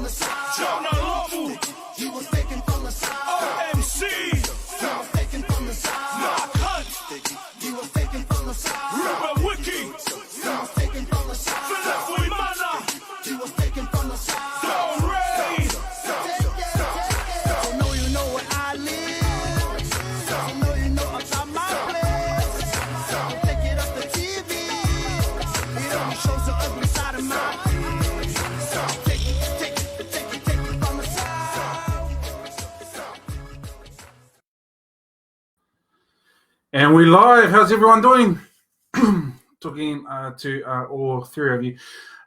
the side. You was faking from the side. MC. You was faking from the side. You was faking from the side. Rubber Wiki. You was faking from the side. Philafu Imana. You was faking from the side. Don't rain. I know you know where I live. I know you know about my place. Take it up the TV. It only shows the ugly side of my. Take it from the side. And we live. How's everyone doing? Talking to all three of you.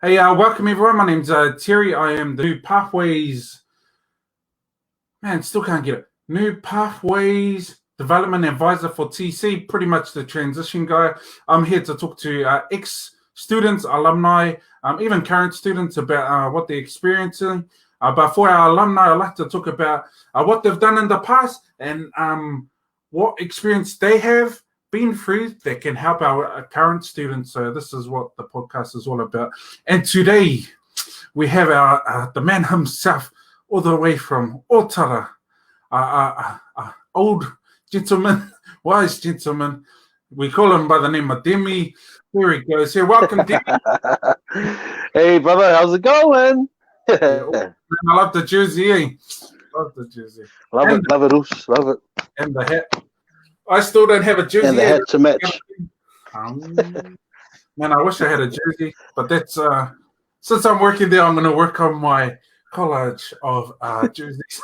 Hey, welcome everyone. My name's Terry. I am the New Pathways. Man, still can't get it. New Pathways Development Advisor for TC. Pretty much the transition guy. I'm here to talk to ex-students, alumni, even current students about what they're experiencing. But for our alumni, I'd like to talk about what they've done in the past and what experience they have been through that can help our current students. So this is what the podcast is all about. And today we have our the man himself, all the way from Otara, old gentleman, wise gentleman. We call him by the name of Demi. Here he goes. Here, welcome, Demi. Hey, brother, how's it going? I love the jersey. Eh? Love the jersey. Love it, Roos. Love it. And the hat. I still don't have a jersey. And the hat to match. Man, I wish I had a jersey, but that's since I'm working there, I'm going to work on my college of jerseys.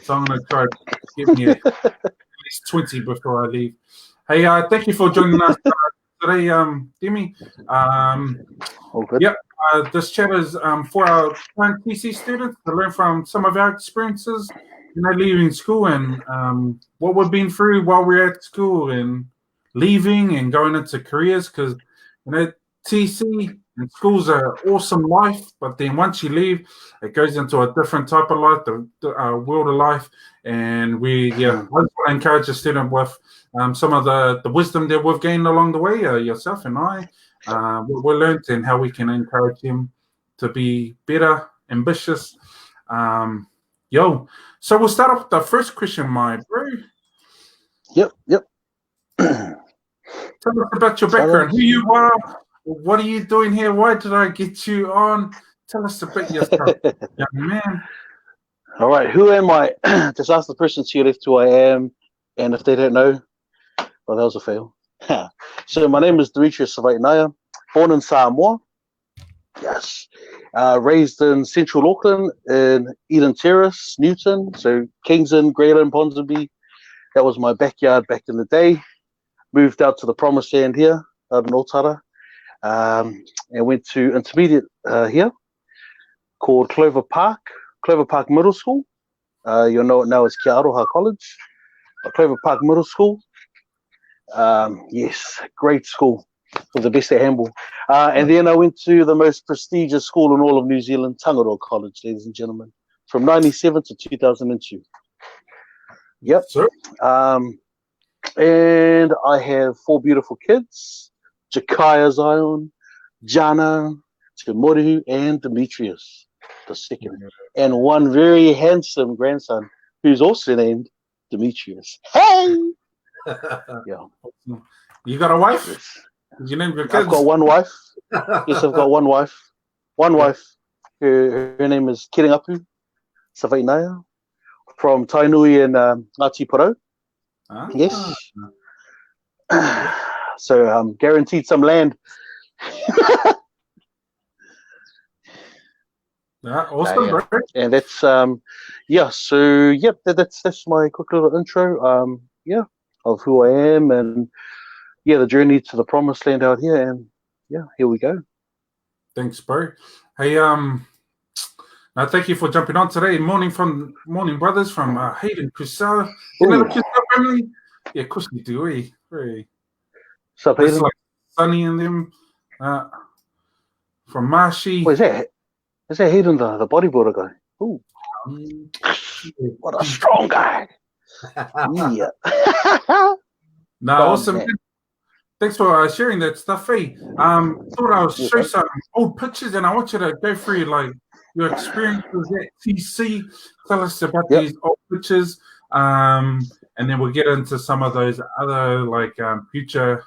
So I'm going to try to get me at least 20 before I leave. Hey, thank you for joining us today, Demi. All good. Yep. This chat is for our current TC students to learn from some of our experiences, leaving school and what we've been through while we're at school and leaving and going into careers. Because TC and school's an awesome life, but then once you leave, it goes into a different type of life, the world of life. And I just want to encourage the student with some of the wisdom that we've gained along the way, yourself and I. What we learned and how we can encourage him to be better, ambitious. So we'll start off with the first question, my bro. Yep. Tell us about your background, who you are, what are you doing here, why did I get you on? Tell us about yourself, young man. All right, who am I? Just ask the person to your left who I am, and if they don't know, well, that was a fail. So my name is Demetrius, born in Samoa. Yes. Raised in Central Auckland in Eden Terrace, Newton. So Kingston, Greyland, Ponsonby. That was my backyard back in the day. Moved out to the promised land here, out in Otara. And went to intermediate here called Clover Park Middle School. You'll know it now as Tangaroa College. Clover Park Middle School. Yes, great school. For the best at handball. And then I went to the most prestigious school in all of New Zealand, Tangaroa College, ladies and gentlemen, from 97 to 2002. Yep. Sir? And I have 4 beautiful kids, Jakaya Zion, Jana, Timorihu, and Demetrius, the second. And 1 very handsome grandson who's also named Demetrius. Hey! Yeah. You got a wife? Yes. Did you name your kids? I've got 1 wife. Yes, I've got 1 wife. One wife. Her name is Kiringapu Savainaya from Tainui and Ngāti Porou. Yes. So guaranteed some land. Awesome, bro. And that's So that's my quick little intro. Of who I am and the journey to the promised land out here, and here we go. Thanks, bro. Hey, now thank you for jumping on today. Morning, brothers from Hayden, Crusoe. You know the Crusoe family? Yeah, of course we do. Very. What's up, Hayden? Like Sunny and them from Marshy. What is that? Is that Hayden, the bodybuilder guy? Ooh, what a strong guy! Yeah. Awesome. Man. Thanks for sharing that stuff, eh? Thought I would show some old pictures, and I want you to go through your experiences at TC. Tell us about Yep. these old pictures, and then we'll get into some of those other future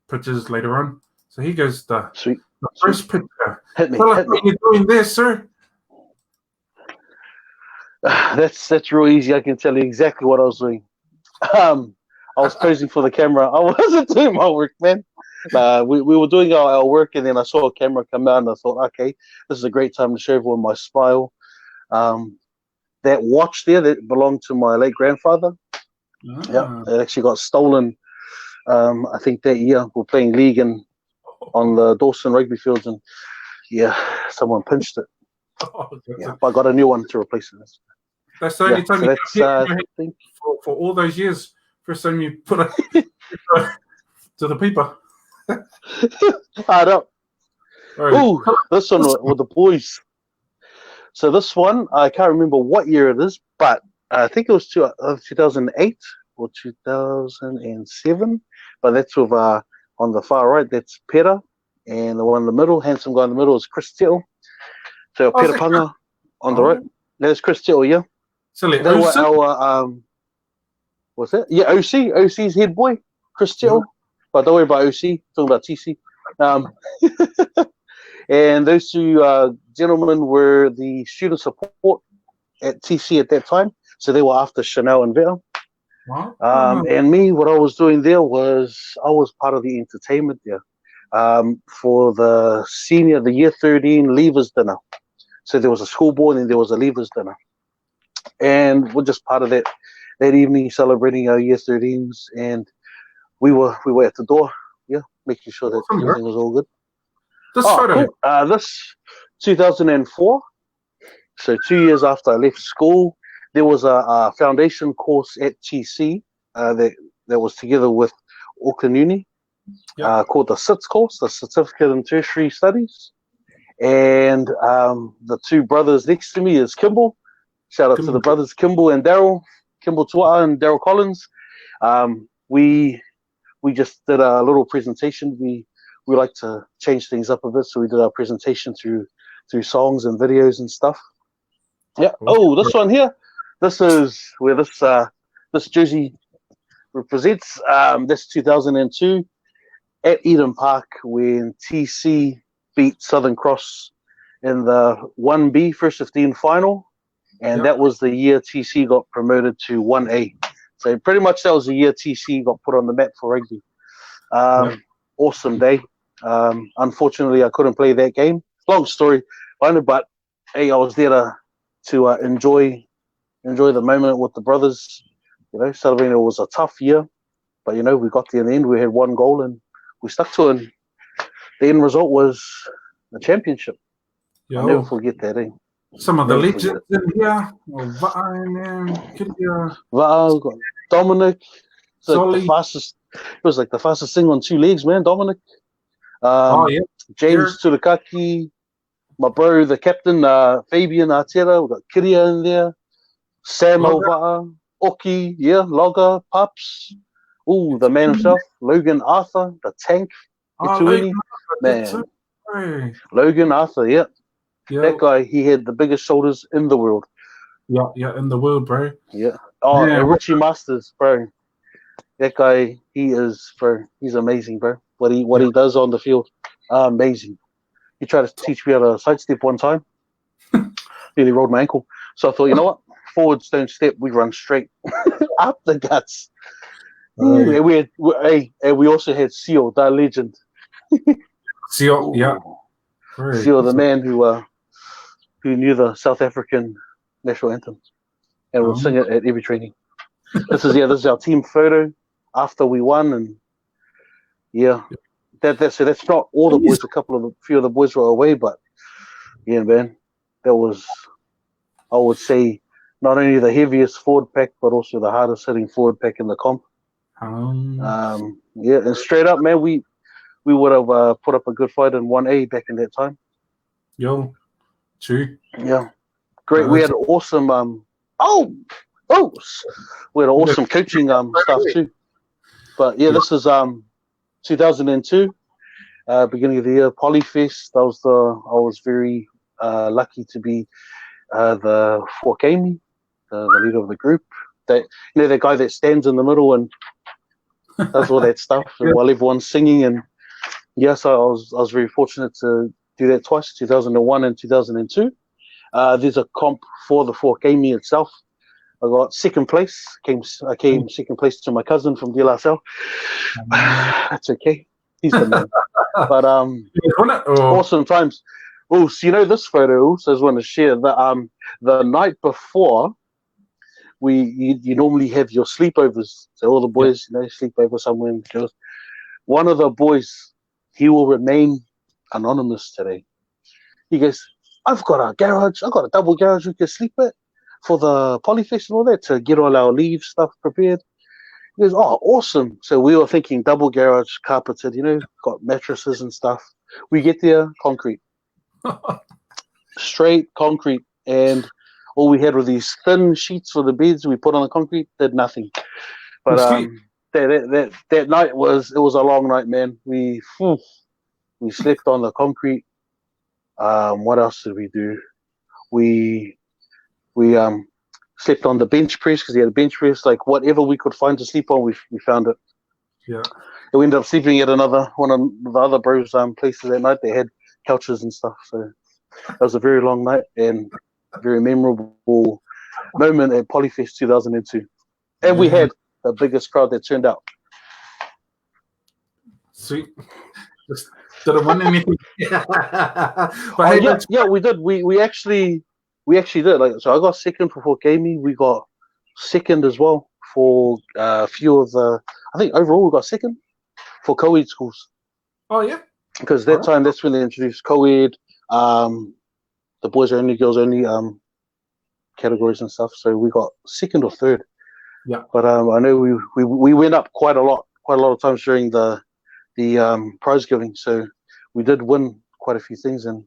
pictures later on. So here goes the Sweet. first picture. Hit me. Tell us Hit me. what you're doing there, sir. That's real easy. I can tell you exactly what I was doing. I was posing for the camera. I wasn't doing my work, man. We were doing our work, and then I saw a camera come out, and I thought, okay, this is a great time to show everyone my smile. That watch there that belonged to my late grandfather. Yeah, it actually got stolen. I think that year we're playing league on the Dawson rugby fields, and yeah, someone pinched it. Yeah, but I got a new one to replace it. That's the only time so you that's, think for all those years. First time you put it to the paper. I don't. Right. Ooh, this one with the boys. So this one, I can't remember what year it is, but I think it was 2008 or 2007. But that's with on the far right, that's Pera, and the one in the middle, handsome guy in the middle, is Chris Teo. So Pera Panga on the right. That's Chris Teo, yeah. Silly. They were our what's that? Yeah, OC's head boy, Chris Teo. But don't worry about OC, talking about TC. And those two gentlemen were the student support at TC at that time. So they were after Chanel and Vera. Wow. And me, what I was doing there was I was part of the entertainment there for the year 13 leavers dinner. So there was a school board and there was a leavers dinner. And we're just part of that evening celebrating our year 13s. And we were at the door, making sure that everything was all good. This photo. Cool. This 2004. So 2 years after I left school, there was a foundation course at TC that was together with Auckland Uni called the SITS course, the Certificate in Tertiary Studies. And the two brothers next to me is Kimball. Shout out to the brothers Kimball and Daryl, Kimball Tua'a and Daryl Collins. We just did a little presentation. We like to change things up a bit, so we did our presentation through songs and videos and stuff. Yeah. Oh, this one here. This is where this jersey represents. This 2002 at Eden Park when TC beat Southern Cross in the 1B First 15 final, and that was the year TC got promoted to 1A. So pretty much that was the year TC got put on the map for rugby. Awesome day. Unfortunately, I couldn't play that game. Long story, but hey, I was there to enjoy the moment with the brothers. Celebrating. It was a tough year, but we got there in the end. We had one goal and we stuck to it. And the end result was a championship. I'll never forget that. Some of the legends in here. Va'a, got Dominic. Solly. It was like the fastest thing on two legs, man. Dominic. James Turakaki. My bro, the captain, Fabian Arteta. We got Kiria in there. Sam Va'a. Oki, Logger, Pups. Ooh, the man himself, Logan Arthur, the tank. Man. Logan Arthur, that guy, he had the biggest shoulders in the world. Yeah, in the world, bro. Yeah. And Richie Masters, bro. That guy, he's amazing, bro. What he does on the field, amazing. He tried to teach me how to sidestep one time. Nearly rolled my ankle. So I thought, you know what? Forwards don't step, we run straight up the guts. And we also had Seal, that legend. Seal, Seal, the man who knew the South African national anthem and would sing it at every training. This is our team photo after we won, and that's not all the boys. A few of the boys were away, but man, that was, I would say, not only the heaviest forward pack, but also the hardest hitting forward pack in the comp. And straight up, man, we would have put up a good fight in 1A back in that time. True. Yeah, great. We had awesome. We had awesome coaching stuff too. But this is 2002, beginning of the year, Polyfest. I was very lucky to be the Forkami, the leader of the group. That the guy that stands in the middle and does all that stuff while everyone's singing. And yes, I was very fortunate to do that twice, 2001 and 2002. There's a comp for the Forkami itself. I got second place. I came second place to my cousin from De La Salle. That's okay. He's the man. But awesome times. Oh, so this photo. Also, I just want to share that the night before, you normally have your sleepovers. So all the boys, sleep over somewhere. And girls. One of the boys, he will remain anonymous today. He goes, I've got a garage. I've got a double garage we can sleep at for the Polyfest and all that to get all our leave stuff prepared. He goes, oh, awesome. So we were thinking double garage, carpeted, got mattresses and stuff. We get there, concrete. Straight concrete. And all we had were these thin sheets for the beds we put on the concrete, did nothing. But that night it was a long night, man. We slept on the concrete. What else did we do? We slept on the bench press because he had a bench press. Like whatever we could find to sleep on, we found it. Yeah. And we ended up sleeping at one of the other bros' places that night. They had couches and stuff. So that was a very long night and a very memorable moment at Polyfest 2002. And we had the biggest crowd that turned out. Sweet. Just didn't win anything. Yeah, we did. We actually did. Like, so I got second for Forkami. We got second as well for a few of the. I think overall we got second for co-ed schools. Oh yeah. Because that's when they introduced co-ed. The boys only, girls only categories and stuff. So we got second or third. Yeah. But I know we went up quite a lot of times during the prize giving. So we did win quite a few things, and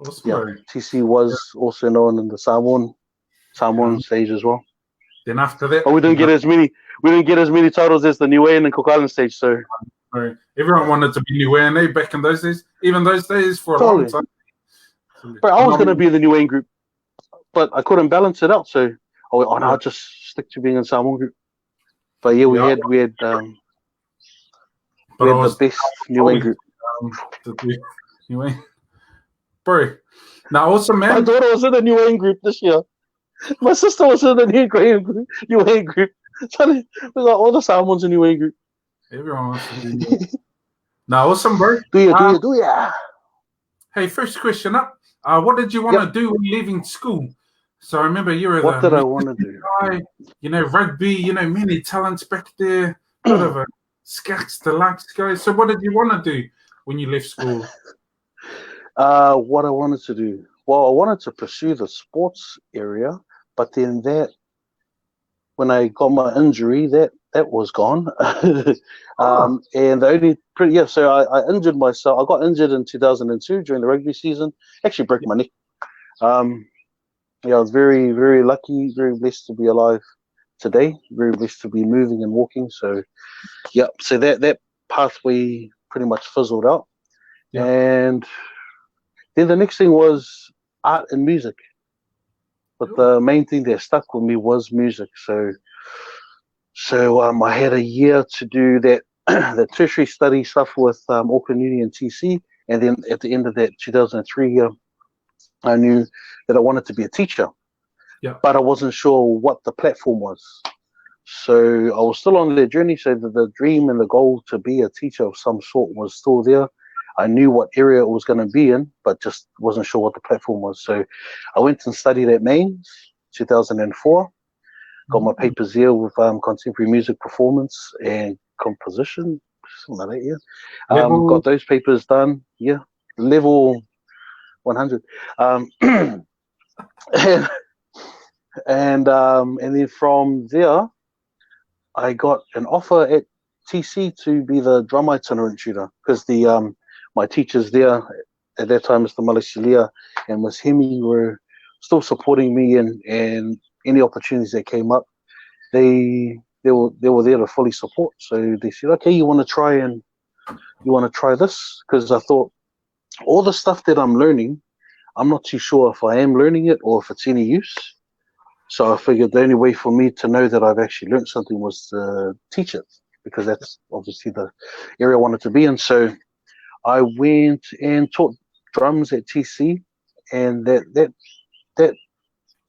TC was also known in the Samoan stage as well. Then after that, but we didn't get as many titles as the Niuean and Cook Island stage. So everyone wanted to be Niuean back in those days. Even those days for a long time. But I was going to be in the Niuean group, but I couldn't balance it out. So I'll just stick to being in Samoan group. But yeah, we had the best Niuean group. Bro, now also, man. My daughter was in the Niuean group this year. My sister was in the Niuean group. So we got all the Samoans in the Niuean group. Everyone wants to be Niuean. Now, awesome, bro. Do ya? Hey, first question up. What did you want to do when leaving school? So I remember you were what did I want to do? Guy, rugby, many talents back there. Bit of a skacks to lax guy. So what did you want to do when you left school? What I wanted to do? Well, I wanted to pursue the sports area, but then when I got my injury, that was gone. And the only so I injured myself. I got injured in 2002 during the rugby season. Actually broke my neck. I was very, very lucky, very blessed to be alive today. Very blessed to be moving and walking. So, so that pathway pretty much fizzled out. Yeah. And then the next thing was art and music. But the main thing that stuck with me was music. So I had a year to do that, the tertiary study stuff with Auckland Uni and TC. And then at the end of that 2003 year, I knew that I wanted to be a teacher, but I wasn't sure what the platform was. So I was still on that journey. So the dream and the goal to be a teacher of some sort was still there. I knew what area it was going to be in, but just wasn't sure what the platform was. So I went and studied at Mains, 2004. Got my papers here with contemporary music performance and composition, something like that. Got those papers done. Yeah, level 100. And then from there, I got an offer at TC to be the drum itinerant tutor because my teachers there at that time, Mr. Malasilia and Ms. Hemi, were still supporting me and any opportunities that came up. They were there to fully support. So they said, okay, you want to try this? Because I thought all the stuff that I'm learning, I'm not too sure if I am learning it or if it's any use. So I figured the only way for me to know that I've actually learned something was to teach it, because that's obviously the area I wanted to be in. So I went and taught drums at TC, and that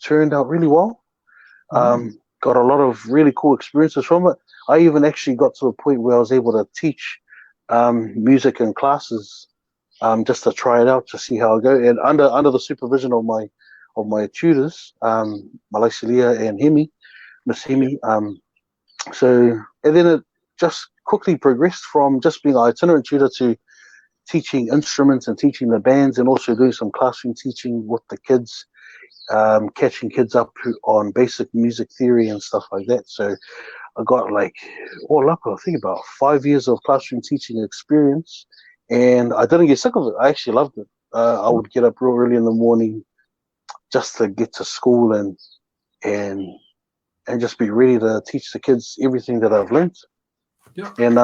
turned out really well. Got a lot of really cool experiences from it. I even actually got to a point where I was able to teach music in classes, just to try it out to see how I go, and under the supervision of my tutors, Malaysia and Miss Hemi. So, and then it just quickly progressed from just being an itinerant tutor to teaching instruments and teaching the bands, and also doing some classroom teaching with the kids, catching kids up on basic music theory and stuff like that. So I got all up, I think about 5 years of classroom teaching experience, and I didn't get sick of it. I actually loved it. I would get up real early in the morning just to get to school and just be ready to teach the kids everything that I've learned. Yeah. And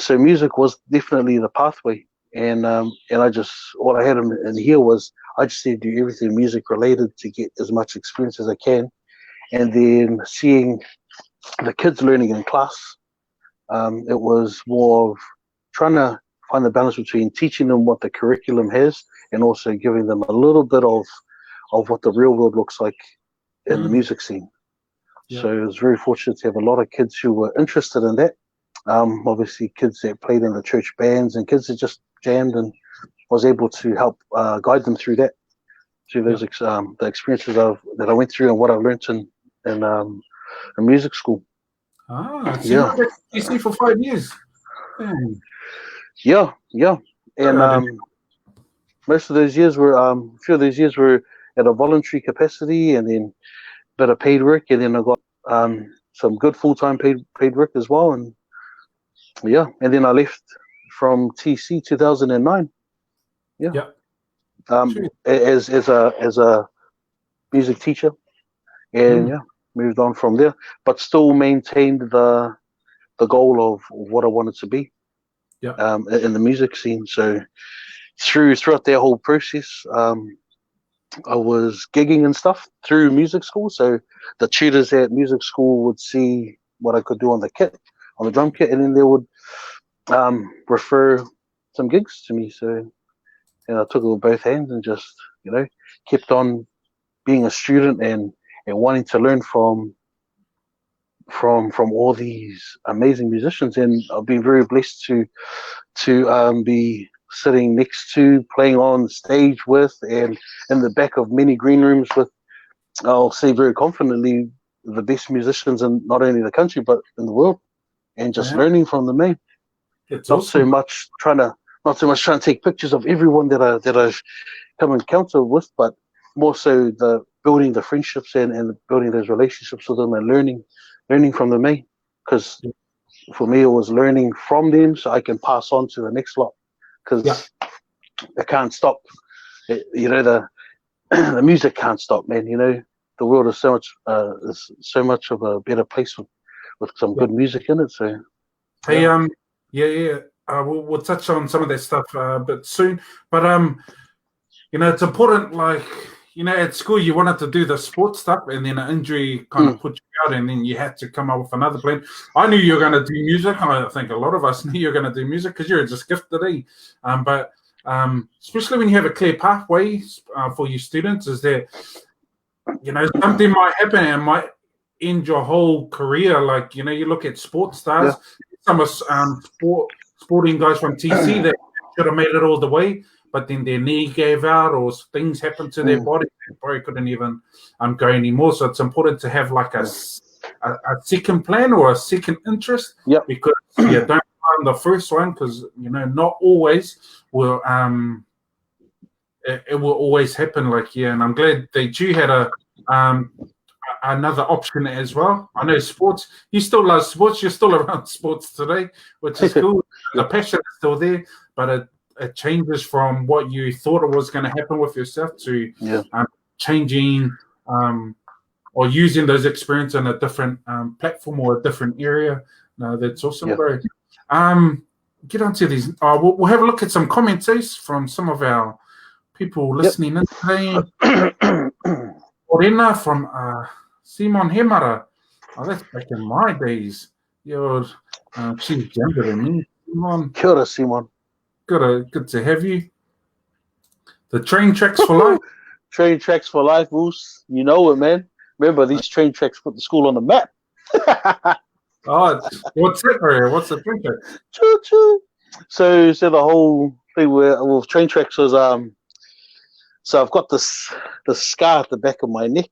so music was definitely the pathway. And I just, what I had in here was, I just need to do everything music related to get as much experience as I can. And then seeing the kids learning in class, it was more of trying to find the balance between teaching them what the curriculum has and also giving them a little bit of what the real world looks like in the music scene. Yeah. So I was very fortunate to have a lot of kids who were interested in that. Obviously kids that played in the church bands and kids that just jammed, and was able to help guide them through those the experiences that I went through and what I learned in music school. So you were at TC for 5 years. Yeah. And most of those years were, a few of those years were at a voluntary capacity, and then a bit of paid work, and then I got some good full-time paid work as well. And and then I left from TC 2009. As a music teacher, and moved on from there, but still maintained the goal of what I wanted to be in the music scene. So throughout that whole process, I was gigging and stuff through music school. So the tutors at music school would see what I could do on the drum kit, and then they would refer some gigs to me. So I took it with both hands and just kept on being a student and wanting to learn from all these amazing musicians. And I've been very blessed to be sitting next to, playing on stage with, and in the back of many green rooms with, I'll say very confidently, the best musicians in not only the country but in the world, and just learning from them. It's not so much trying to take pictures of everyone that I've come encounter with, but more so the building the friendships and building those relationships with them and learning from them. Because for me, it was learning from them so I can pass on to the next lot. Because it can't stop. The music can't stop, man. The world is so much of a better place with some good music in it. So, hey, we'll touch on some of that stuff a bit soon. But it's important. At school you wanted to do the sports stuff, and then an injury kind of put you out, and then you had to come up with another plan. I knew you were going to do music. I think a lot of us knew you were going to do music because you're just gifted. But especially when you have a clear pathway for your students, is that something might happen and might end your whole career. You look at sports stars, some of sporting guys from TC that should have made it all the way, but then their knee gave out or things happened to their body. They probably couldn't even go anymore. So it's important to have a second plan or a second interest. Because don't find the first one, because not always will it will always happen. And I'm glad that you had another option as well. I know sports. You still love sports. You're still around sports today, which is cool. The passion is still there, but it changes from what you thought it was going to happen with yourself to changing or using those experiences in a different platform or a different area. No, that's awesome, bro. Get onto these. We'll have a look at some comments from some of our people listening in today. Orena from Simon Hemara. Oh, that's back in my days. You're, she's younger than me. Simon, Kia ora, Simon. good to have you. The train tracks for life. Train tracks for life, Moose. You know it, man. Remember, these train tracks put the school on the map. Oh, what's it? What's the train track? Choo choo. So the whole thing with train tracks was so I've got the scar at the back of my neck,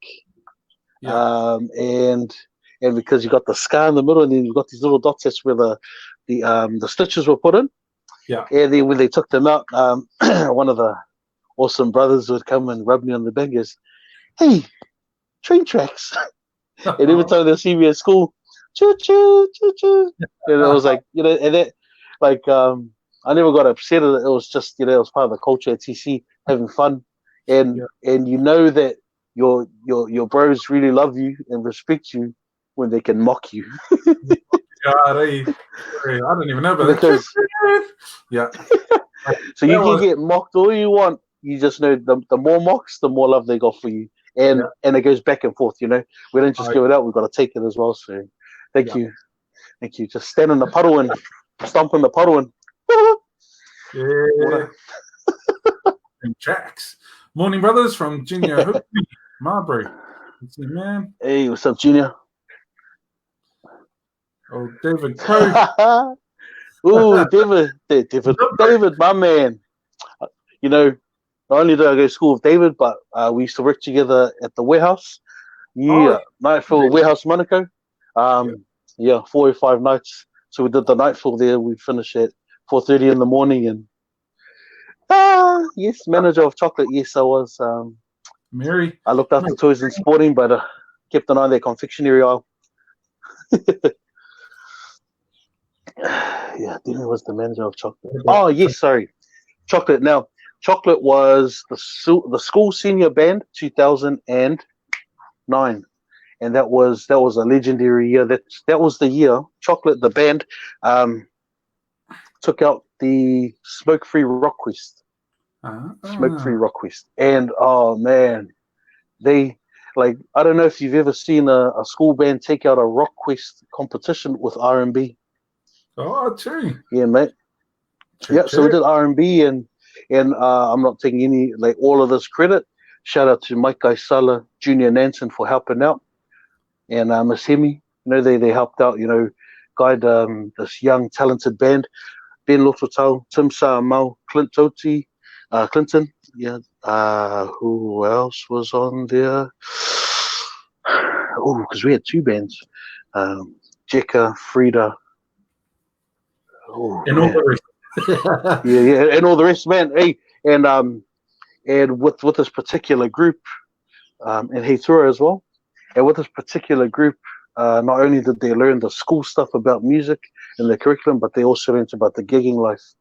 and because you got the scar in the middle, and then you've got these little dots. That's where the stitches were put in. Yeah. And then when they took them out, one of the awesome brothers would come and rub me on the back and goes, "Hey, train tracks." And every time they see me at school, choo choo choo choo. And it was like, you know, and that, like, I never got upset at it. It was just, you know, it was part of the culture at TC, having fun, and you know that your bros really love you and respect you when they can mock you. God, I don't even know about Because, that. Yeah. So you can get mocked all you want. You just know the more mocks, the more love they got for you. And it goes back and forth, you know. We don't just give it out, we've got to take it as well. So thank you. Thank you. Just stand in the puddle and stomp in the puddle and Yeah. And tracks. Morning, brothers, from Junior Hook, Marbury. It's the man. Hey, what's up, Junior? Oh, David Coe. Ooh, David, my man. You know, not only did I go to school with David, but we used to work together at the warehouse. Nightfall warehouse, Monaco. 4 or 5 nights. So we did the nightfall there. We finished at 4:30 in the morning, and yes, manager of chocolate. Yes, I was. Mary. I looked after toys and sporting, but kept an eye on their confectionery aisle. Yeah, Demi was the manager of chocolate. Oh yes, sorry, chocolate. Now, chocolate was the school senior band 2009, and that was a legendary year. That was the year Chocolate, the band, took out the smoke-free rock quest. Smoke-free rock quest, and oh man, they, like, I don't know if you've ever seen a school band take out a rock quest competition with R&B. Oh, true. Yeah, mate. True. So we did R&B, and I'm not taking any, like, all of this credit. Shout out to Mike Gaisala, Junior Nansen for helping out, and Miss Hemi. You know, they helped out. You know, guide this young talented band. Ben Lototau, Tim Saamau, Clinton. Yeah. Who else was on there? Oh, because we had 2 bands. Jekka, Frida. Oh, and all the rest. and all the rest, man. Hey, and with this particular group, and he threw as well. And with this particular group, not only did they learn the school stuff about music and the curriculum, but they also learned about the gigging life.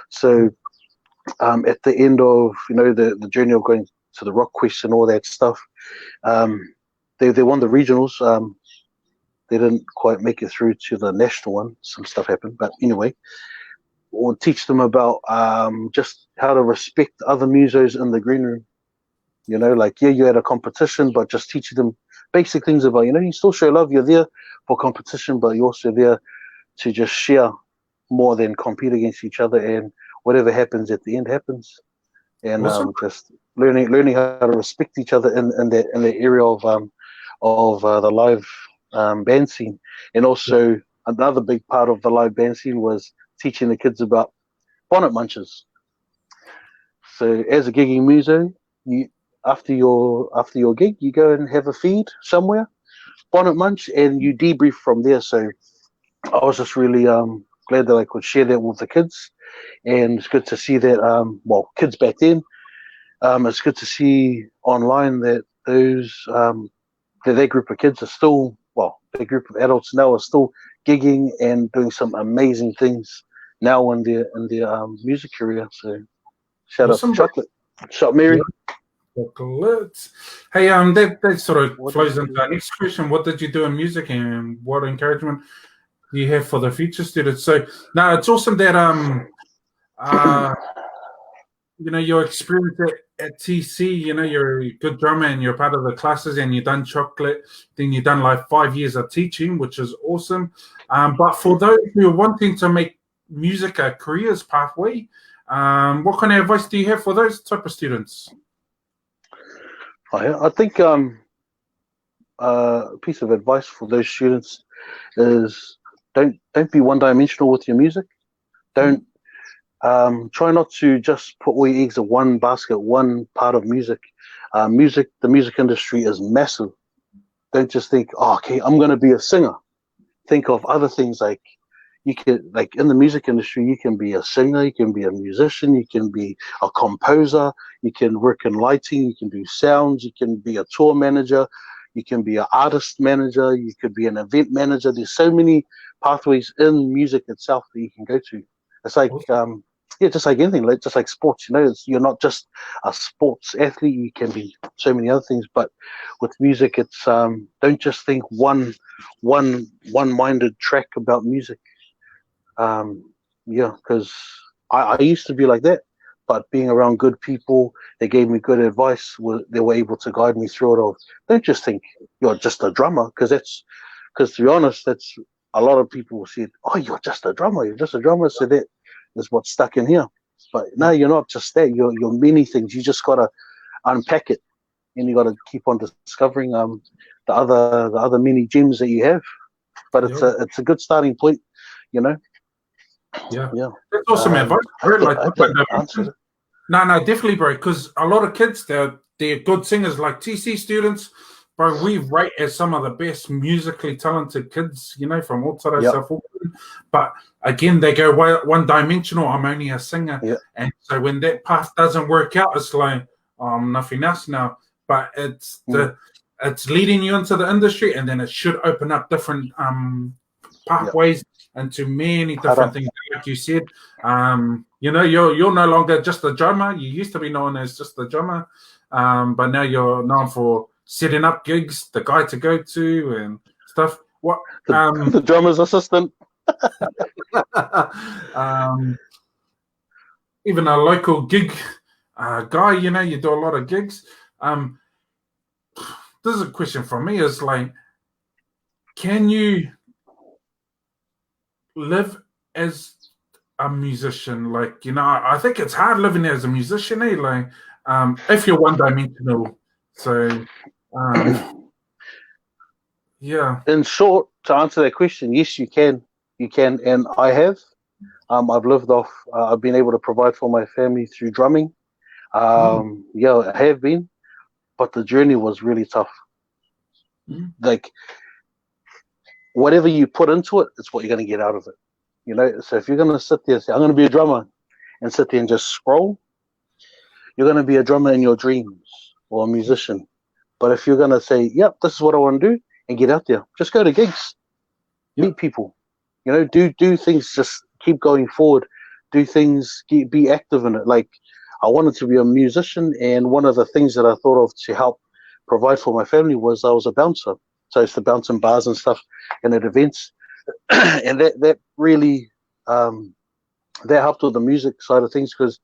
So at the end of, you know, the journey of going to the Rock Quest and all that stuff, they won the regionals. They didn't quite make it through to the national one. Some stuff happened, but anyway, we'll teach them about just how to respect other musos in the green room. You know, like, you had a competition, but just teaching them basic things about, you know, you still show love. You're there for competition, but you're also there to just share more than compete against each other. And whatever happens at the end happens. And just learning how to respect each other in that area of the live band scene. And also another big part of the live band scene was teaching the kids about bonnet munches. So as a gigging muso, you after your gig, you go and have a feed somewhere, bonnet munch, and you debrief from there. So I was just really glad that I could share that with the kids, and it's good to see that kids back then. It's good to see online that that group of kids are still, the group of adults now are still gigging and doing some amazing things now in their music career. So shout out to Chocolate. Shout out Mary. Chocolate. Hey, that sort of flows into our next question. What did you do in music, and what encouragement do you have for the future students? So now it's awesome that you know, your experience at TC, you're a good drummer and you're part of the classes and you've done chocolate, then you've done like 5 years of teaching, which is awesome. But for those who are wanting to make music a careers pathway, what kind of advice do you have for those type of students? I think a piece of advice for those students is don't be one-dimensional with your music. Don't try not to just put all your eggs in one basket, one part of music. The music industry is massive. Don't just think, oh, okay, I'm going to be a singer. Think of other things like you can, like in the music industry, you can be a singer, you can be a musician, you can be a composer, you can work in lighting, you can do sounds, you can be a tour manager, you can be an artist manager, you could be an event manager. There's so many pathways in music itself that you can go to. It's like, just like anything, just like sports, you're not just a sports athlete, you can be so many other things, but with music, it's, don't just think one-minded track about music. Because I used to be like that, but being around good people, they gave me good advice. They were able to guide me through it. Of don't just think you're just a drummer, because to be honest, that's a lot of people said, oh, you're just a drummer. So that is what's stuck in here. But no, you're not just that. You're many things. You just gotta unpack it, and you gotta keep on discovering the other many gems that you have. But it's a good starting point, Yeah, that's awesome advice. No, definitely, bro. Because a lot of kids, they're good singers, like TC students, bro. We rate as some of the best musically talented kids, from Otara, South Auckland. But again, they go one-dimensional. I'm only a singer, and so when that path doesn't work out, it's like I'm nothing else now. But it's it's leading you into the industry, and then it should open up different pathways into many different things. Like you said, you're no longer just a drummer. You used to be known as just a drummer, but now you're known for setting up gigs, the guy to go to and stuff. What the drummer's assistant. Even a local gig guy, you do a lot of gigs. This is a question for me, is like, can you live as a musician? Like, I think it's hard living as a musician, like, if you're one-dimensional. So, In short, to answer that question, yes, you can, and I have. I've lived off. I've been able to provide for my family through drumming. I have been, but the journey was really tough. Like, whatever you put into it, it's what you're going to get out of it. So if you're going to sit there and say, I'm going to be a drummer, and sit there and just scroll, you're going to be a drummer in your dreams, or a musician. But if you're going to say, yep, this is what I want to do, and get out there, just go to gigs, meet people, do things, just keep going forward, do things, be active in it. Like, I wanted to be a musician, and one of the things that I thought of to help provide for my family was I was a bouncer. So I used to bounce in bars and stuff and at events. And that really, that helped with the music side of things, because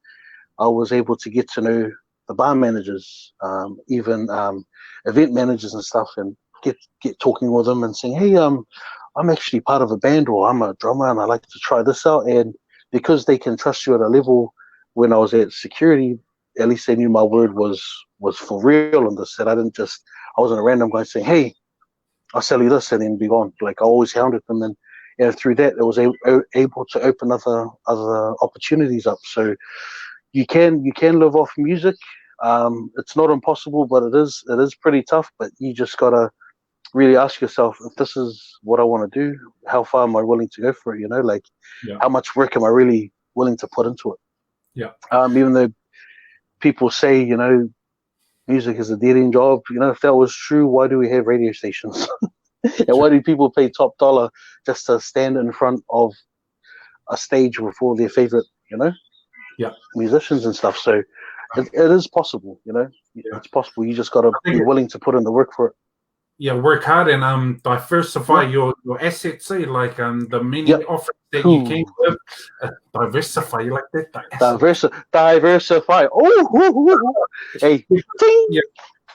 I was able to get to know the bar managers, even event managers and stuff, and get talking with them and saying, hey, I'm actually part of a band, or I'm a drummer and I like to try this out. And because they can trust you at a level, when I was at security, at least they knew my word was for real, and this, that I wasn't a random guy saying, hey, I'll sell you this and then be gone. Like, I always hounded them, and through that, it was able to open other opportunities up. So you can live off music. It's not impossible, but it is pretty tough. But you just gotta really ask yourself, if this is what I want to do, how far am I willing to go for it? How much work am I really willing to put into it? Even though people say, music is a dead-end job, if that was true, why do we have radio stations? And why do people pay top dollar just to stand in front of a stage with all their favorite, musicians and stuff? So it is possible, it's possible. You just got to be willing to put in the work for it. work hard and diversify your assets. See, like the many Yep. offerings that you came Ooh. with. Diversify, you like that? The assets. Diversify. Oh, hey, ting.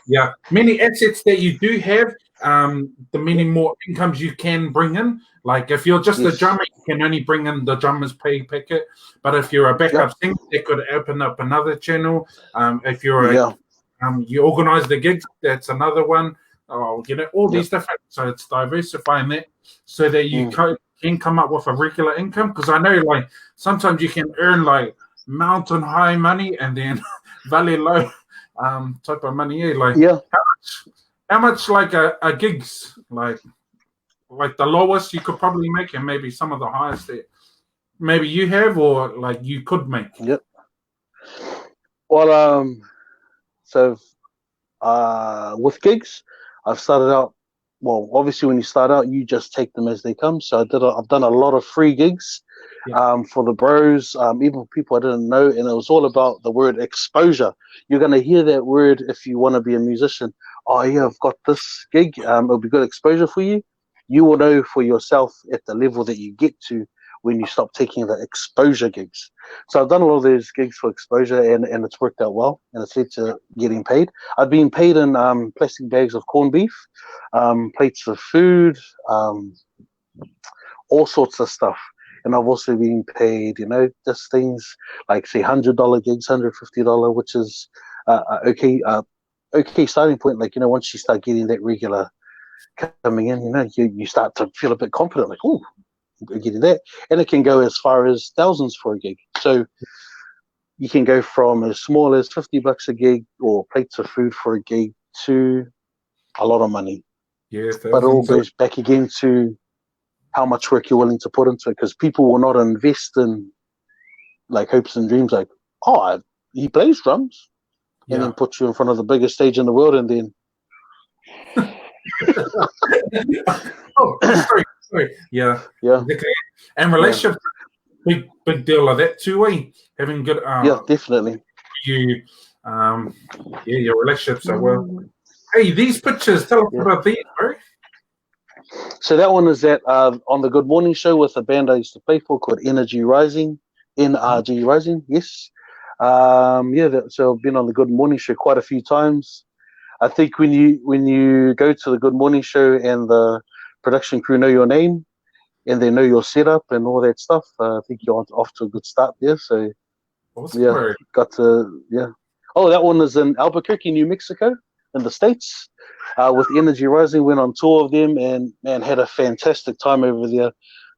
Yeah, many assets that you do have, the many more incomes you can bring in. Like if you're just a Yes. drummer, you can only bring in the drummer's pay packet. But if you're a backup Yep. singer, that could open up another channel. If you're Yeah. you organize the gigs, that's another one. Oh, all Yep. these different. So it's diversifying that so that you can come up with a regular income. Because I know, like sometimes you can earn like mountain high money and then valley low type of money. Yeah, like Yeah. how much like a gigs like the lowest you could probably make and maybe some of the highest that maybe you have or like you could make. Yep. Well, so with gigs, I've started out. Well, obviously, when you start out, you just take them as they come. So I've done a lot of free gigs, for the bros, even people I didn't know, and it was all about the word exposure. You're gonna hear that word if you want to be a musician. Oh yeah, I've got this gig. It'll be good exposure for you. You will know for yourself at the level that you get to when you stop taking the exposure gigs. So I've done a lot of those gigs for exposure, and it's worked out well, and it's led to getting paid. I've been paid in plastic bags of corned beef, plates of food, all sorts of stuff. And I've also been paid, just things like say $100 gigs, $150, which is okay starting point. Like once you start getting that regular coming in, you start to feel a bit confident. Like, oh, we're getting that, and it can go as far as thousands for a gig. So you can go from as small as $50 a gig or plates of food for a gig to a lot of money. Yeah, But it all thousands. goes back again to how much work you're willing to put into it, because people will not invest in like hopes and dreams like, oh, he plays drums, and then put you in front of the biggest stage in the world, and then sorry. Yeah. Yeah. And relationships, big deal of that too, eh? Having good yeah, definitely. you your relationships are well. Hey, these pictures, tell us about these, bro. So that one is on the Good Morning Show with a band I used to play for called Energy Rising, NRG Rising, yes. So I've been on the Good Morning Show quite a few times. I think when you go to the Good Morning Show and the production crew know your name and they know your setup and all that stuff, I think you're off to a good start there. So Awesome. Oh, that one is in Albuquerque, New Mexico, in the States. With Energy Rising, went on tour with them and man, had a fantastic time over there,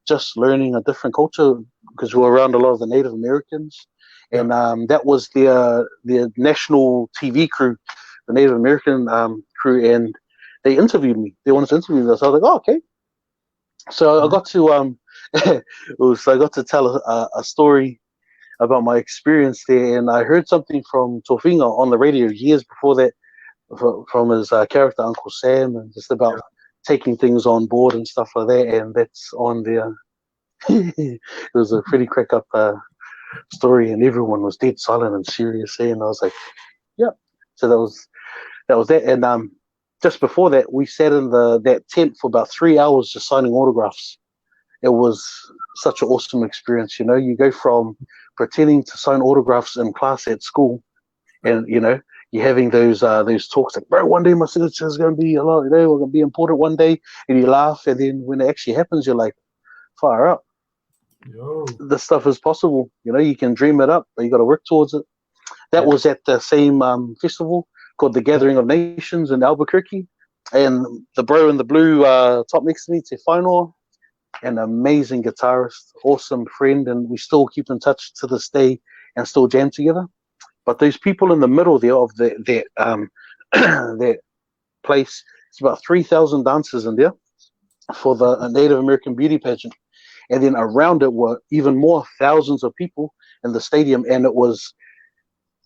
just learning a different culture because we were around a lot of the Native Americans, and that was their national TV crew, the Native American crew, and they interviewed me. They wanted to interview me, so I was like, oh, okay. So I got to I got to tell a story about my experience there, and I heard something from Tofinga on the radio years before that, from his character Uncle Sam, and just about taking things on board and stuff like that, and that's on there. It was a pretty crack up story, and everyone was dead silent and serious, and I was like, yeah. So that was that, and just before that, we sat in that tent for about 3 hours just signing autographs. It was such an awesome experience. You go from pretending to sign autographs in class at school, and you're having those talks like, bro, one day my signature is going to be a lot, we're going to be important one day, and you laugh, and then when it actually happens, you're like, fire up. Yo. This stuff is possible. You can dream it up, but you got to work towards it. That was at the same festival called the Gathering of Nations in Albuquerque, and the bro in the blue top next to me, Tefano, an amazing guitarist, awesome friend, and we still keep in touch to this day and still jam together. But those people in the middle there of that place, it's about 3,000 dancers in there for the Native American beauty pageant. And then around it were even more thousands of people in the stadium. And it was,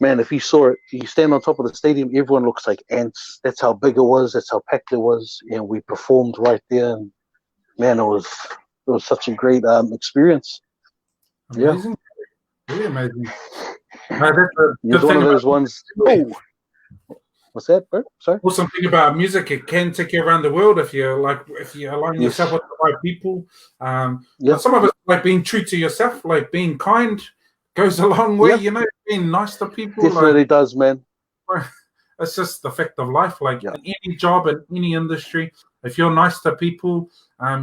man, if you saw it, you stand on top of the stadium, everyone looks like ants. That's how big it was. That's how packed it was. And we performed right there. And man, it was such a great experience. Amazing. Yeah. Really amazing. It's one of those ones. Oh, What's that, bro? Sorry. Awesome thing about music, it can take you around the world if you align Yes. yourself with the right people. Yeah. But some of it, like being true to yourself, like being kind, goes a long way. Yeah. You know, being nice to people. Definitely does, man. It's just the fact of life. Like Yeah. in any job, in any industry, if you're nice to people,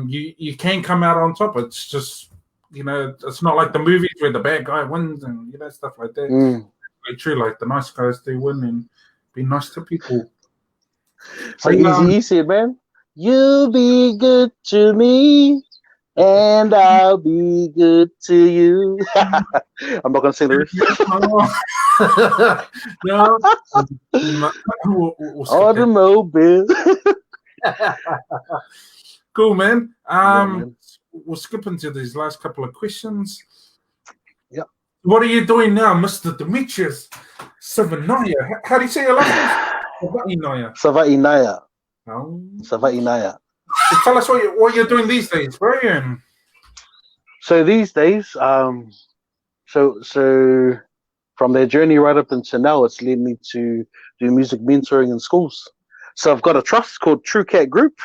you can come out on top. It's just, you know, it's not like the movies where the bad guy wins and, you know, stuff like that. Mm. It's true, like the nice guys do win, and be nice to people. So Easy said, man, you be good to me, and I'll be good to you. I'm not gonna sing the rest. No, we'll skip that. Automobile. Cool, man. Man. We'll skip into these last couple of questions. Yep. What are you doing now, Mr. Demetrius Savanaya? How do you say your last name? Savanaya. Savainaya. Oh. Savainaya. So tell us what you're doing these days, Brian. So these days, so from their journey right up until now, it's led me to do music mentoring in schools. So I've got a trust called True Cat Group,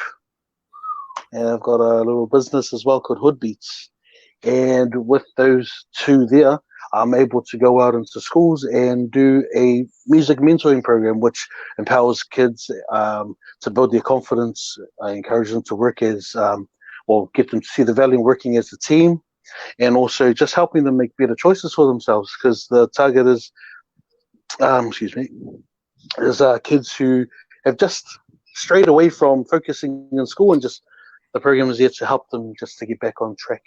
and I've got a little business as well called Hood Beats. And with those two there, I'm able to go out into schools and do a music mentoring program, which empowers kids to build their confidence. I encourage them to work as, get them to see the value in working as a team, and also just helping them make better choices for themselves. Because the target is, kids who have just strayed away from focusing in school, and just the program is there to help them just to get back on track.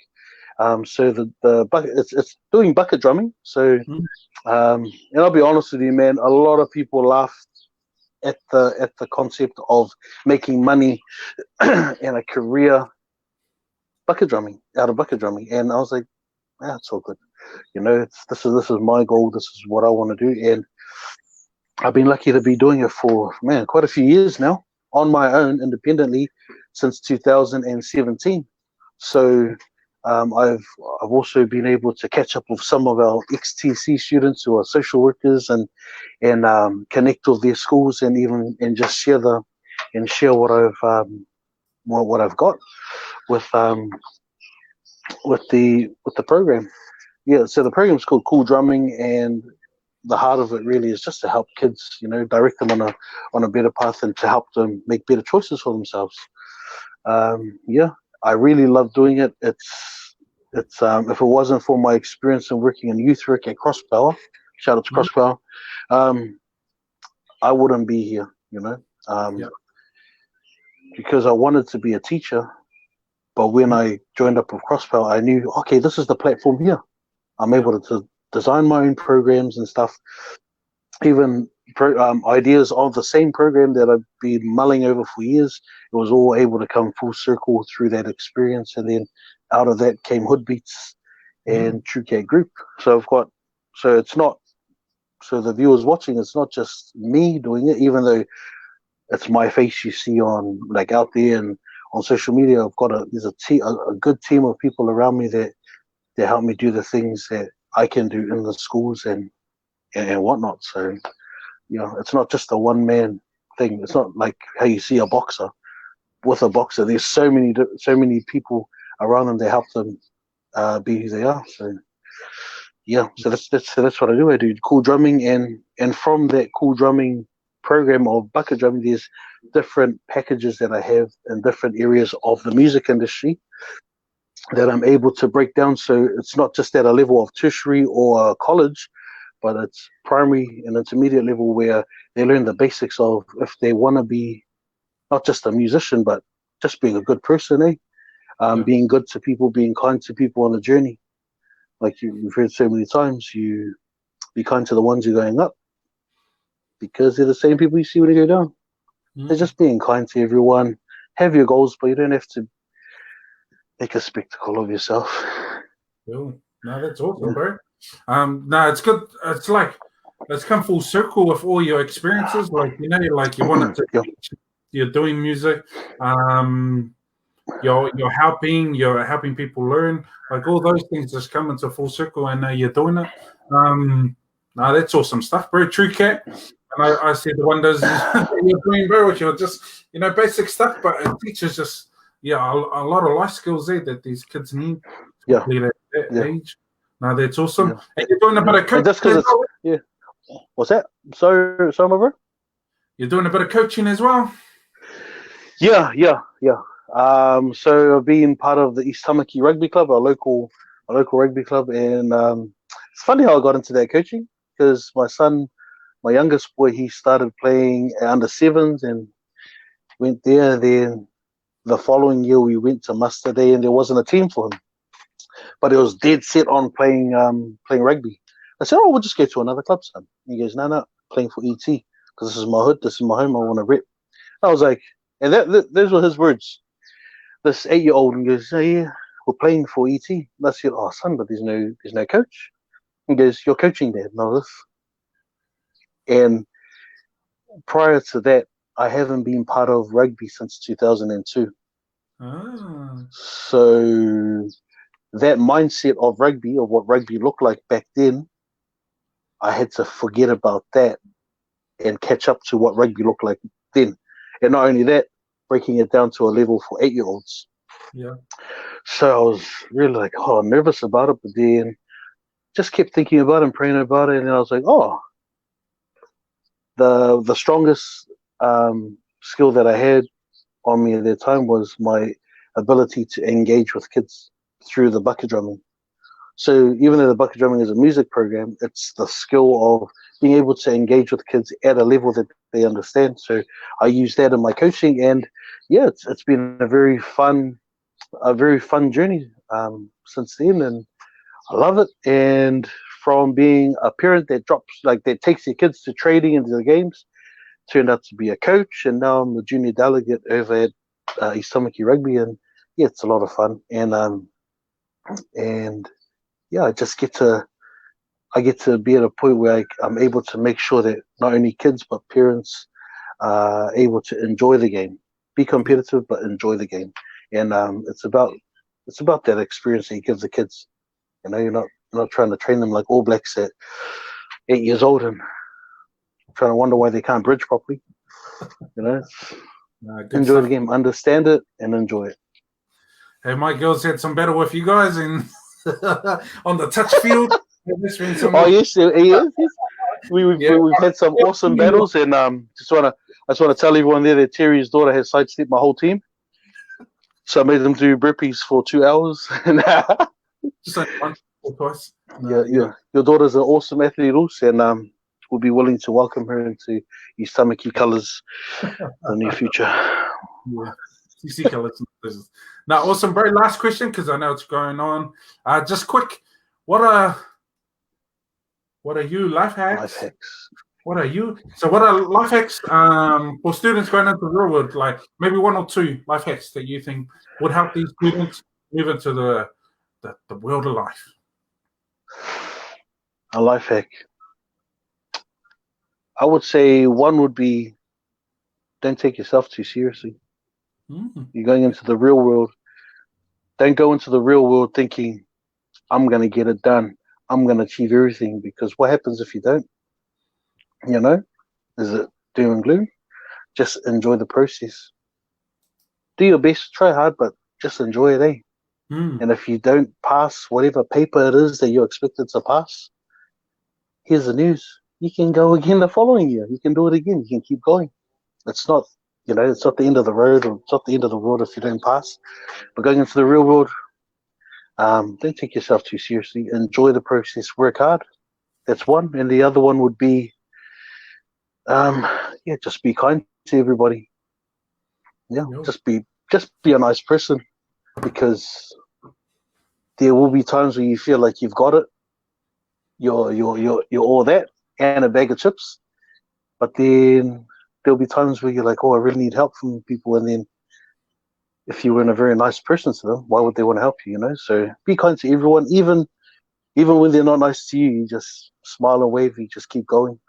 So the bucket, it's doing bucket drumming. So, and I'll be honest with you, man, a lot of people laughed at the concept of making money and a career bucket drumming out of bucket drumming, and I was like, it's all good. You know, this is my goal. This is what I want to do, and I've been lucky to be doing it for, man, quite a few years now on my own, independently, since 2017. So I've also been able to catch up with some of our ex-TC students who are social workers, and connect with their schools, and just share what I've got with the program. Yeah, so the program's called Cool Drumming, and the heart of it really is just to help kids, you know, direct them on a better path, and to help them make better choices for themselves. I really love doing it. It's if it wasn't for my experience in working in youth work at Crosspower, shout out to Crosspower, I wouldn't be here, you know, because I wanted to be a teacher. But when I joined up with Crosspower, I knew, okay, this is the platform here. I'm able to design my own programs and stuff. Even ideas of the same program that I've been mulling over for years, it was all able to come full circle through that experience. And then out of that came Hood Beats and True Cat Group. So the viewers watching, it's not just me doing it, even though it's my face you see on, like, out there and on social media. I've got a good team of people around me that help me do the things that I can do in the schools and whatnot. So, you know, it's not just a one-man thing. It's not like how you see a boxer. With a boxer, there's so many people around them that help them be who they are. So, yeah, so that's what I do. I do cool drumming, and from that cool drumming program of bucket drumming, there's different packages that I have in different areas of the music industry that I'm able to break down. So it's not just at a level of tertiary or college, but it's primary and intermediate level, where they learn the basics of, if they want to be not just a musician, but just being a good person, being good to people, being kind to people on a journey. Like you've heard so many times, you be kind to the ones you're going up, because they're the same people you see when you go down. They're just being kind to everyone. Have your goals, but you don't have to make a spectacle of yourself. Cool. No, that's awesome, bro. No, it's good. It's like, it's come full circle with all your experiences. Like, you know, like you wanted to teach, you're doing music, you're helping people learn. Like, all those things just come into full circle, and now you're doing it. No, that's awesome stuff, bro. True Cat. And I see the wonders you're doing, bro, which are just, basic stuff, but it teaches just, a lot of life skills there that these kids need Yeah. at that age. No, that's awesome. Yeah. And you're doing a bit of coaching. And just because it's what's that? So my bro? You're doing a bit of coaching as well. Yeah. So I've been part of the East Tamaki Rugby Club, a local rugby club, and it's funny how I got into that coaching because my youngest boy, he started playing under sevens and went there. Then the following year we went to muster day and there wasn't a team for him, but it was dead set on playing rugby. I said, we'll just go to another club, son. He goes, no, playing for ET because this is my hood, this is my home, I want to rep. I was like, and those were his words. This 8-year-old, and goes, yeah, we're playing for ET. And I said, son, but there's no coach. He goes, you're coaching there, not this. And prior to that, I haven't been part of rugby since 2002. So that mindset of rugby, of what rugby looked like back then, I had to forget about that and catch up to what rugby looked like then. And not only that, breaking it down to a level for 8-year-olds. Yeah. So I was really nervous about it, but then just kept thinking about it and praying about it. And I was like, the strongest skill that I had on me at that time was my ability to engage with kids through the bucket drumming. So even though the bucket drumming is a music program, it's the skill of being able to engage with kids at a level that they understand. So I use that in my coaching, and it's been a very fun journey since then, and I love it. And from being a parent that takes their kids to trading into the games, turned out to be a coach, and now I'm the junior delegate over at East Tamaki Rugby, and it's a lot of fun. And I just get to be at a point where I'm able to make sure that not only kids but parents are able to enjoy the game, be competitive but enjoy the game. And it's about that experience that you give the kids. You're not trying to train them like All Blacks at 8 years old and trying to wonder why they can't bridge properly. Enjoy stuff. the game, understand it, and enjoy it. Hey, my girls had some battle with you guys in on the touch field. Yes. We've had some awesome battles, and I just want to tell everyone there that Terry's daughter has sidestepped my whole team. So I made them do burpees for 2 hours. Just like once or twice. Yeah. Your daughter's an awesome athlete, also, and we'll be willing to welcome her into East Tamaki colours in the near future. Yeah. TC colours. Now, awesome, bro. Last question, because I know it's going on. Just quick, what are you life hacks? Life hacks. What are you? So, what are life hacks for students going into the real world? Like maybe 1 or 2 life hacks that you think would help these students move into the world of life. A life hack. I would say one would be, don't take yourself too seriously. You're going into the real world. Don't go into the real world thinking, I'm going to get it done. I'm going to achieve everything, because what happens if you don't? Is it doom and gloom? Just enjoy the process. Do your best, try hard, but just enjoy it, And if you don't pass whatever paper it is that you're expected to pass, here's the news. You can go again the following year. You can do it again. You can keep going. It's not, it's not the end of the road, or it's not the end of the world if you don't pass. But going into the real world, don't take yourself too seriously. Enjoy the process. Work hard. That's one. And the other one would be, just be kind to everybody. Just be a nice person, because there will be times where you feel like you've got it. You're all that and a bag of chips. But then there'll be times where you're like, I really need help from people. And then if you weren't a very nice person to them, why would they want to help you, So be kind to everyone, even when they're not nice to you. You just smile and wave, you just keep going.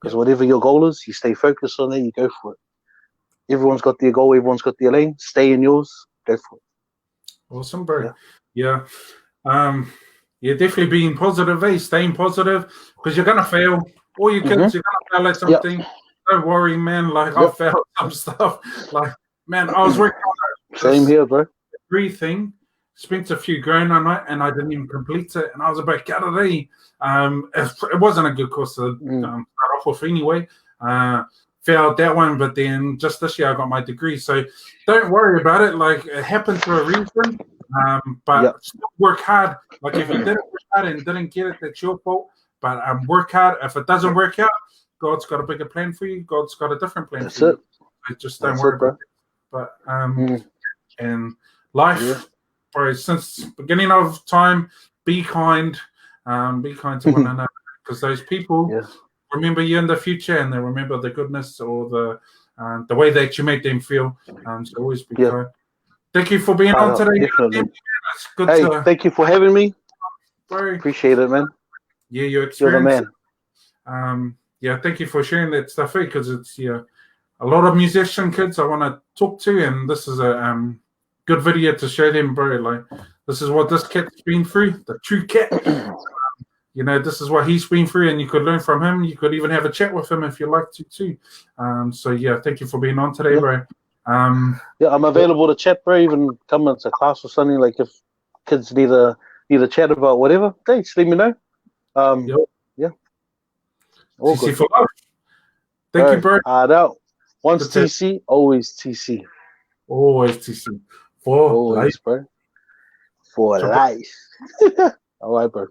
Because whatever your goal is, you stay focused on it, you go for it. Everyone's got their goal, everyone's got their lane. Stay in yours, go for it. Awesome, bro. Yeah. Definitely being positive, staying positive, because you're going to fail. all you kids, you're gonna fail at Yep. something. Don't worry, man. Like I Yep. failed some stuff. Like, man, I was working on Same here, bro. degree thing, spent a few grand on it, and I didn't even complete it. And I was about Galilee. It wasn't a good course to start off with anyway. Failed that one, but then just this year I got my degree. So don't worry about it. Like it happened for a reason. But still work hard. Like if you didn't work hard and didn't get it, that's your fault. But work hard. If it doesn't work out, God's got a bigger plan for you. God's got a different plan That's for it. you. So just don't That's worry it, bro. about it. But and life, bro, since beginning of time, be kind to one another, because those people remember you in the future, and they remember the goodness or the way that you make them feel. So always be kind. Thank you for being on today. Definitely. It's good Hey, to, thank you for having me. bro. Appreciate it, man. Yeah, your You're the experience. man. Yeah, thank you for sharing that stuff, because it's a lot of musician kids I want to talk to, and this is a good video to show them, bro. Like this is what this cat's been through, the true cat. This is what he's been through, and you could learn from him. You could even have a chat with him if you like to too. So yeah, thank you for being on today, bro. Yeah, I'm available to chat, bro. Even come into class or something. Like if kids need a chat about whatever, hey, just let me know. Yeah. All TC good. for love. Thank you, bro. Out. Once That's TC, always TC. Always TC. For Always, life. bro. For life. All right, bro.